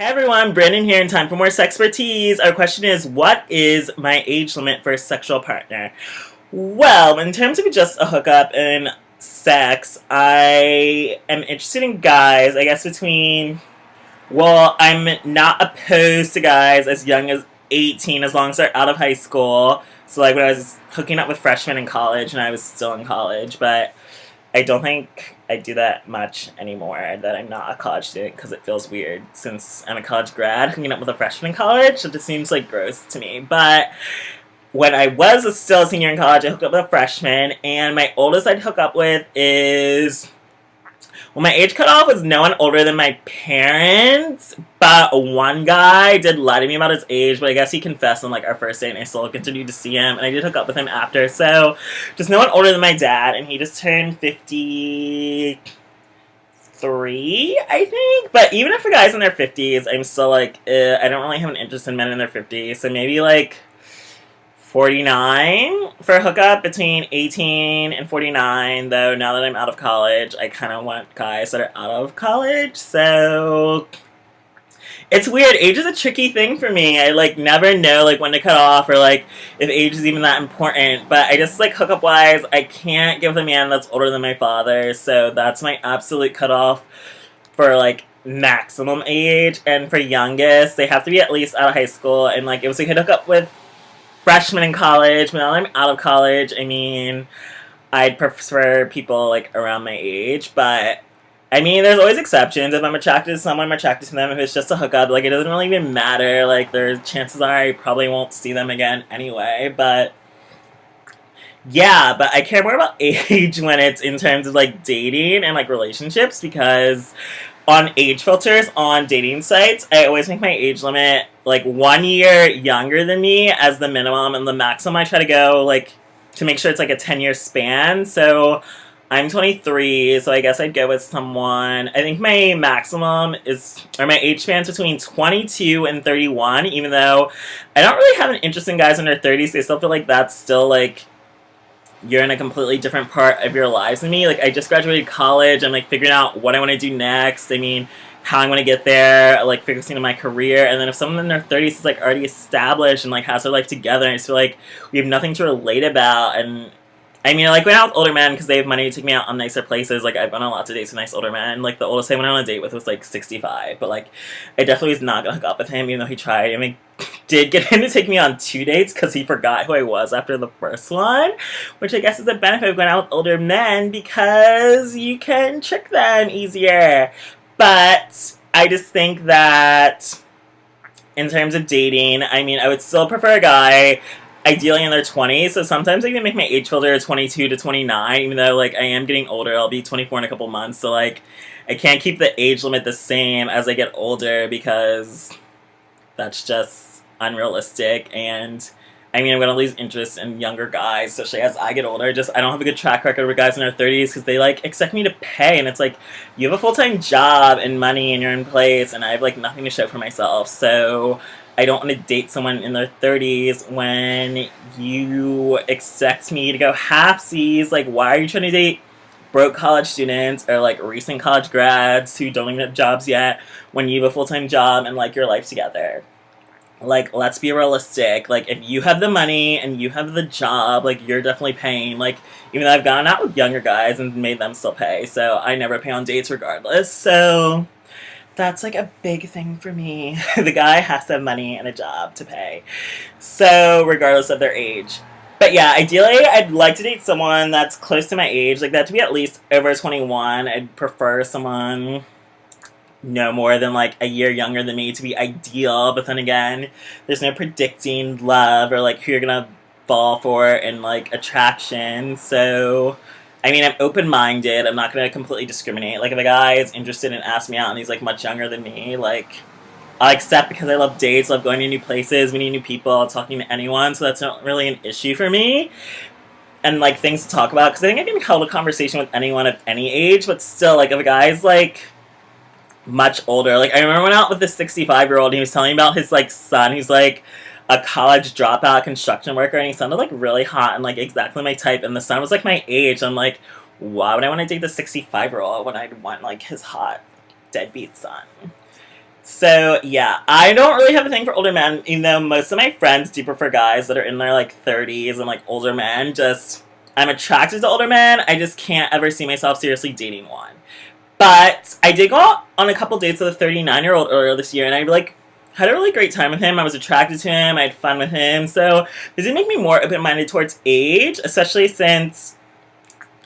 Hey everyone, Brandon here, and time for more SexxPerTease. Our question is, what is my age limit for a sexual partner? Well, in terms of just a hookup and sex, I am interested in guys, I guess I'm not opposed to guys as young as 18 as long as they're out of high school. So like when I was hooking up with freshmen in college and I was still in college, but I don't think I do that much anymore, that I'm not a college student, because it feels weird since I'm a college grad hooking up with a freshman in college. It just seems like gross to me. But when I was still a senior in college, I hooked up with a freshman, and my oldest I'd hook up with is... Well, my age cutoff was no one older than my parents, but one guy did lie to me about his age, but I guess he confessed on like our first date, and I still continued to see him, and I did hook up with him after, so just no one older than my dad, and he just turned 53, I think, but even if a guy's in their 50s, I'm still like, I don't really have an interest in men in their 50s, so maybe like 49 for a hookup, between 18 and 49, though now that I'm out of college, I kind of want guys that are out of college, so it's weird. Age is a tricky thing for me. I like never know like when to cut off, or like if age is even that important, but I just like hookup wise, I can't give with a man that's older than my father, so that's my absolute cutoff for like maximum age. And for youngest, they have to be at least out of high school, and like if we could hook up with freshman in college, but now that I'm out of college, I mean, I'd prefer people like around my age, but I mean, there's always exceptions. If I'm attracted to someone, I'm attracted to them. If it's just a hookup, like it doesn't really even matter. Like there's chances are I probably won't see them again anyway, but yeah, but I care more about age when it's in terms of like dating and like relationships, because on age filters on dating sites, I always make my age limit like 1 year younger than me as the minimum, and the maximum I try to go like to make sure it's like a 10-year span. So I'm 23, so I guess I'd go with someone. I think my maximum is, or my age span's between 22 and 31, even though I don't really have an interest in guys under 30s. I still feel like that's still like you're in a completely different part of your lives than me. Like, I just graduated college. I'm, like, figuring out what I want to do next. I mean, how I want to get there, like, focusing on my career. And then if someone in their 30s is, like, already established and, like, has their life together, I just feel like we have nothing to relate about. And, I mean, I like, went out with older men because they have money to take me out on nicer places. Like, I've been on lots of dates with nice older men. Like, the oldest I went on a date with was, like, 65. But, like, I definitely was not going to hook up with him, even though he tried. I mean, did get him to take me on 2 dates because he forgot who I was after the first one, which I guess is a benefit of going out with older men, because you can trick them easier. But I just think that in terms of dating, I mean, I would still prefer a guy ideally in their 20s, so sometimes I even make my age filter 22 to 29, even though, like, I am getting older. I'll be 24 in a couple months, so, like, I can't keep the age limit the same as I get older, because that's just unrealistic. And I mean, I'm gonna lose interest in younger guys, especially as I get older. Just, I don't have a good track record with guys in their 30s, because they like expect me to pay, and it's like, you have a full-time job and money and you're in place, and I have like nothing to show for myself. So I don't want to date someone in their 30s when you expect me to go halfsies. Like, why are you trying to date broke college students or like recent college grads who don't even have jobs yet when you have a full-time job and like your life together? Like, let's be realistic. Like, if you have the money and you have the job, like, you're definitely paying. Like, even though I've gone out with younger guys and made them still pay, so I never pay on dates regardless. So that's like a big thing for me. The guy has to have money and a job to pay, so regardless of their age. But yeah, ideally, I'd like to date someone that's close to my age. Like, that to be at least over 21. I'd prefer someone no more than like a year younger than me to be ideal, but then again, there's no predicting love or like who you're gonna fall for in like attraction. So I mean, I'm open-minded. I'm not gonna completely discriminate. Like, if a guy is interested and asks me out and he's like much younger than me, like, I'll accept, because I love dates, love going to new places, meeting new people, talking to anyone, so that's not really an issue for me. And like things to talk about, because I think I can hold a conversation with anyone of any age, but still, like, if a guy's like much older. Like, I remember when I went out with this 65-year-old, and he was telling me about his, like, son. He's, like, a college dropout construction worker, and he sounded, like, really hot and, like, exactly my type, and the son was, like, my age. I'm like, why would I want to date the 65-year-old when I'd want, like, his hot deadbeat son? So yeah, I don't really have a thing for older men, even though most of my friends do prefer guys that are in their like 30s and like older men. Just I'm attracted to older men. I just can't ever see myself seriously dating one. But I did go out on a couple dates with a 39-year-old earlier this year, and I like had a really great time with him. I was attracted to him. I had fun with him. So this did make me more open-minded towards age, especially since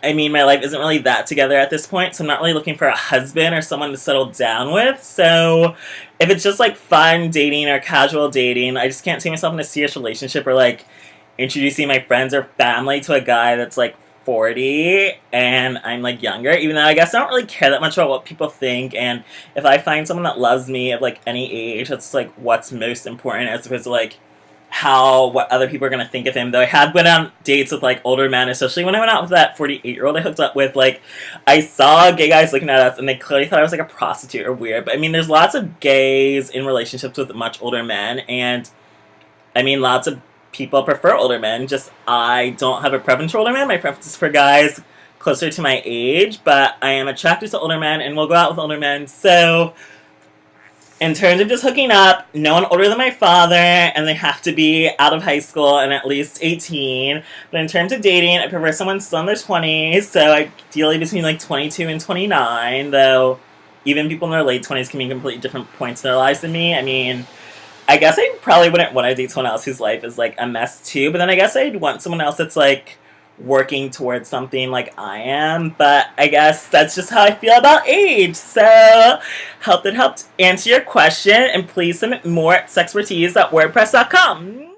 I mean, my life isn't really that together at this point, so I'm not really looking for a husband or someone to settle down with. So, if it's just like fun dating or casual dating, I just can't see myself in a serious relationship or like introducing my friends or family to a guy that's like 40 and I'm like younger, even though I guess I don't really care that much about what people think. And if I find someone that loves me of like any age, that's like what's most important as opposed to like what other people are gonna think of him. Though I have been on dates with like older men, especially when I went out with that 48-year-old I hooked up with. Like, I saw gay guys looking at us, and they clearly thought I was like a prostitute or weird. But I mean, there's lots of gays in relationships with much older men, and I mean, lots of people prefer older men. Just I don't have a preference for older men. My preference is for guys closer to my age, but I am attracted to older men, and will go out with older men. So in terms of just hooking up, no one older than my father, and they have to be out of high school and at least 18. But in terms of dating, I prefer someone still in their 20s, so ideally between like 22 and 29, though even people in their late 20s can be completely different points in their lives than me. I mean, I guess I probably wouldn't want to date someone else whose life is like a mess too, but then I guess I'd want someone else that's like working towards something like I am, but I guess that's just how I feel about age. So, hope that helped answer your question, and please submit more at SexxxPerTease.wordpress.com.